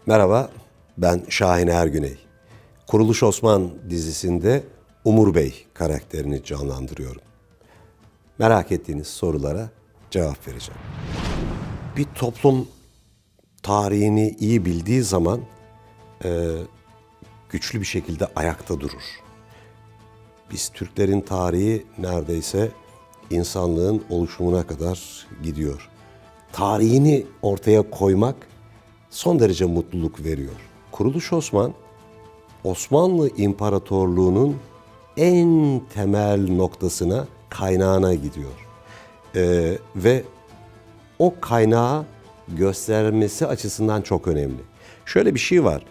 Merhaba, ben Şahin Ergüney. Kuruluş Osman dizisinde Umur Bey karakterini canlandırıyorum. Merak ettiğiniz sorulara cevap vereceğim. Bir toplum tarihini iyi bildiği zaman güçlü bir şekilde ayakta durur. Biz Türklerin tarihi neredeyse insanlığın oluşumuna kadar gidiyor. Tarihini ortaya koymak son derece mutluluk veriyor. Kuruluş Osman, Osmanlı İmparatorluğu'nun en temel noktasına, kaynağına gidiyor. Ve o kaynağı göstermesi açısından çok önemli. Şöyle bir şey var.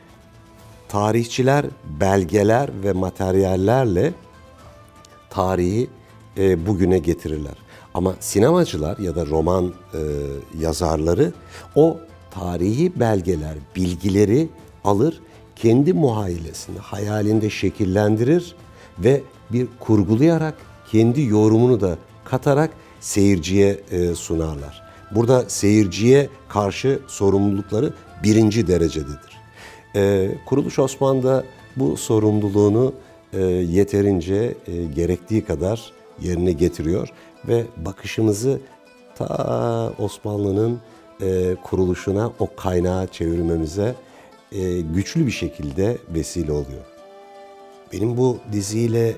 Tarihçiler belgeler ve materyallerle tarihi bugüne getirirler. Ama sinemacılar ya da roman yazarları o tarihi belgeler, bilgileri alır, kendi muhayyilesinde, hayalinde şekillendirir ve bir kurgulayarak kendi yorumunu da katarak seyirciye sunarlar. Burada seyirciye karşı sorumlulukları birinci derecededir. Kuruluş Osman da bu sorumluluğunu yeterince gerektiği kadar yerine getiriyor ve bakışımızı ta Osmanlı'nın kuruluşuna, o kaynağı çevirmemize güçlü bir şekilde vesile oluyor. Benim bu diziyle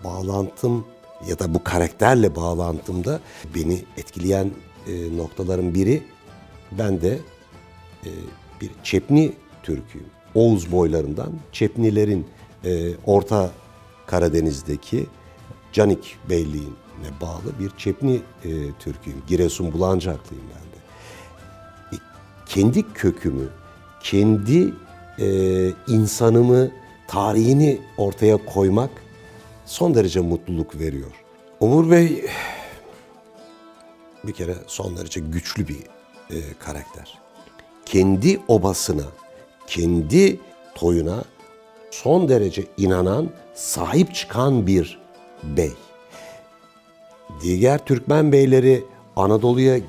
bağlantım ya da bu karakterle bağlantımda beni etkileyen noktaların biri, ben de bir Çepni Türk'üyüm. Oğuz boylarından Çepnilerin Orta Karadeniz'deki Canik Beyliği'ne bağlı bir Çepni Türk'üyüm. Giresun Bulancaklıyım ben de. Kendi kökümü, kendi insanımı, tarihini ortaya koymak son derece mutluluk veriyor. Umur Bey bir kere son derece güçlü bir karakter. Kendi obasına, kendi toyuna son derece inanan, sahip çıkan bir bey. Diğer Türkmen beyleri Anadolu'ya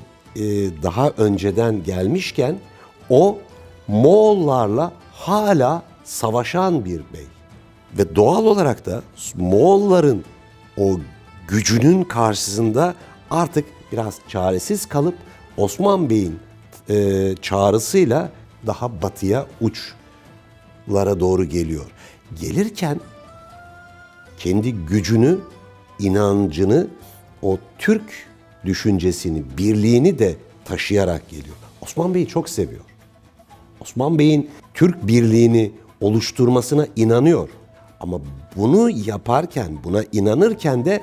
daha önceden gelmişken o Moğollarla hala savaşan bir bey. Ve doğal olarak da Moğolların o gücünün karşısında artık biraz çaresiz kalıp Osman Bey'in çağrısıyla daha batıya, uçlara doğru geliyor. Gelirken kendi gücünü, inancını, o Türk düşüncesini, birliğini de taşıyarak geliyor. Osman Bey'i çok seviyor. Osman Bey'in Türk birliğini oluşturmasına inanıyor. Ama bunu yaparken, buna inanırken de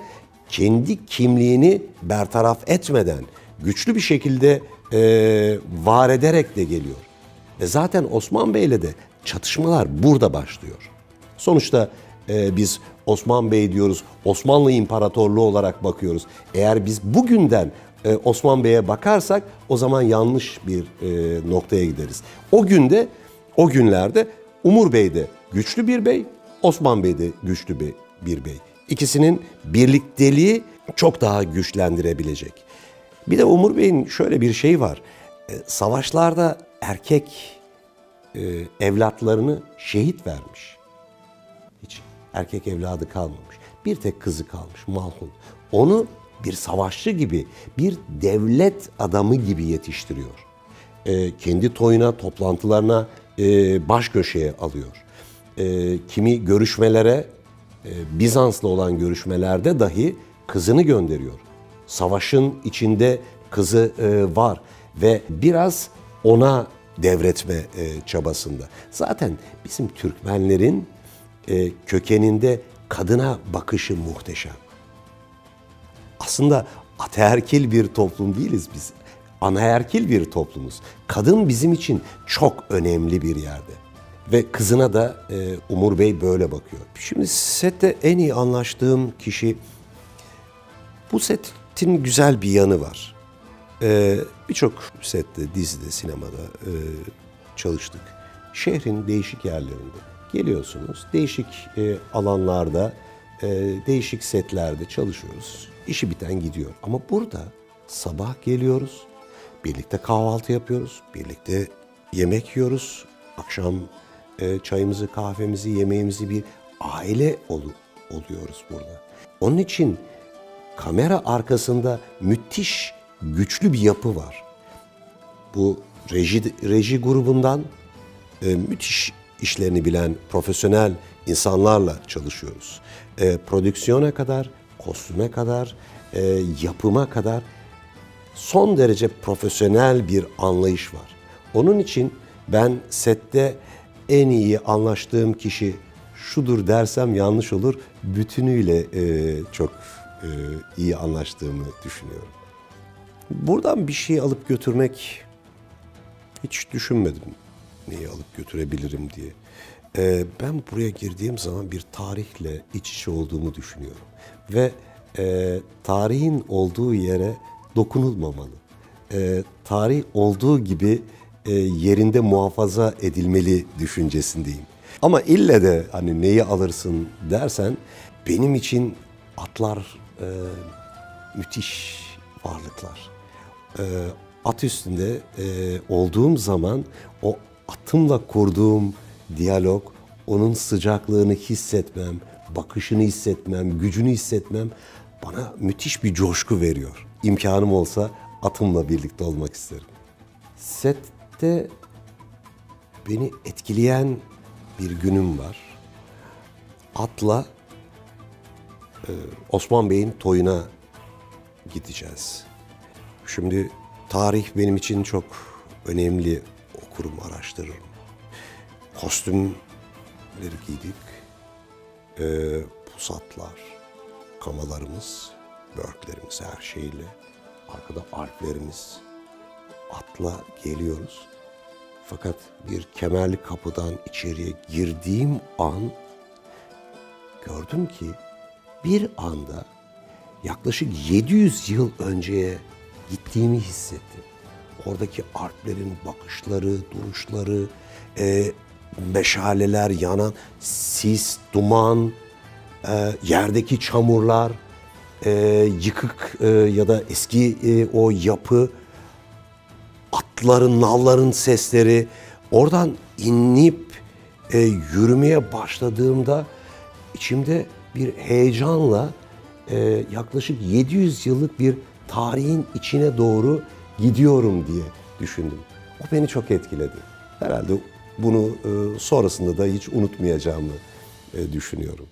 kendi kimliğini bertaraf etmeden, güçlü bir şekilde var ederek de geliyor. Zaten Osman Bey'le de çatışmalar burada başlıyor. Sonuçta biz Osman Bey diyoruz, Osmanlı İmparatorluğu olarak bakıyoruz. Eğer biz bugünden Osman Bey'e bakarsak o zaman yanlış bir noktaya gideriz. O günlerde Umur Bey de güçlü bir bey, Osman Bey de güçlü bir bey. İkisinin birlikteliği çok daha güçlendirebilecek. Bir de Umur Bey'in şöyle bir şeyi var. Savaşlarda erkek evlatlarını şehit vermiş. Hiç erkek evladı kalmamış. Bir tek kızı kalmış, Malhun. Onu bir savaşçı gibi, bir devlet adamı gibi yetiştiriyor. Kendi toyuna, toplantılarına baş köşeye alıyor. Kimi görüşmelere, Bizans'la olan görüşmelerde dahi kızını gönderiyor. Savaşın içinde kızı var ve biraz ona devretme çabasında. Zaten bizim Türkmenlerin kökeninde kadına bakışı muhteşem. Aslında ataerkil bir toplum değiliz biz. Anaerkil bir toplumuz. Kadın bizim için çok önemli bir yerde. Ve kızına da Umur Bey böyle bakıyor. Şimdi sette en iyi anlaştığım kişi, bu setin güzel bir yanı var. Birçok sette, dizide, sinemada çalıştık. Şehrin değişik yerlerinde geliyorsunuz. Değişik alanlarda, değişik setlerde çalışıyoruz. İşi biten gidiyor. Ama burada sabah geliyoruz, birlikte kahvaltı yapıyoruz, birlikte yemek yiyoruz. Akşam çayımızı, kahvemizi, yemeğimizi bir aile oluyoruz burada. Onun için kamera arkasında müthiş güçlü bir yapı var. Bu reji grubundan müthiş işlerini bilen profesyonel insanlarla çalışıyoruz. Prodüksiyona kadar, kostüme kadar, yapıma kadar son derece profesyonel bir anlayış var. Onun için ben sette en iyi anlaştığım kişi şudur dersem yanlış olur. Bütünüyle çok iyi anlaştığımı düşünüyorum. Buradan bir şey alıp götürmek hiç düşünmedim. Neyi alıp götürebilirim diye. Ben buraya girdiğim zaman bir tarihle iç içe olduğumu düşünüyorum. Ve tarihin olduğu yere dokunulmamalı. Tarih olduğu gibi yerinde muhafaza edilmeli düşüncesindeyim. Ama ille de hani neyi alırsın dersen benim için atlar müthiş varlıklar. At üstünde olduğum zaman o atımla kurduğum diyalog, onun sıcaklığını hissetmem, bakışını hissetmem, gücünü hissetmem bana müthiş bir coşku veriyor. İmkanım olsa atımla birlikte olmak isterim. Sette beni etkileyen bir günüm var. Atla Osman Bey'in toyuna gideceğiz. Şimdi tarih benim için çok önemli, okurum, araştırırım. Kostümleri giydik, pusatlar, kamalarımız, börklerimiz her şeyle, arkada alplerimiz, atla geliyoruz. Fakat bir kemerli kapıdan içeriye girdiğim an gördüm ki bir anda yaklaşık 700 yıl önceye gittiğimi hissettim. Oradaki alplerin bakışları, duruşları, meşaleler yanan, sis, duman, yerdeki çamurlar, yıkık ya da eski o yapı, atların, nalların sesleri. Oradan inip yürümeye başladığımda içimde bir heyecanla yaklaşık 700 yıllık bir tarihin içine doğru gidiyorum diye düşündüm. O beni çok etkiledi. Herhalde bunu sonrasında da hiç unutmayacağımı düşünüyorum.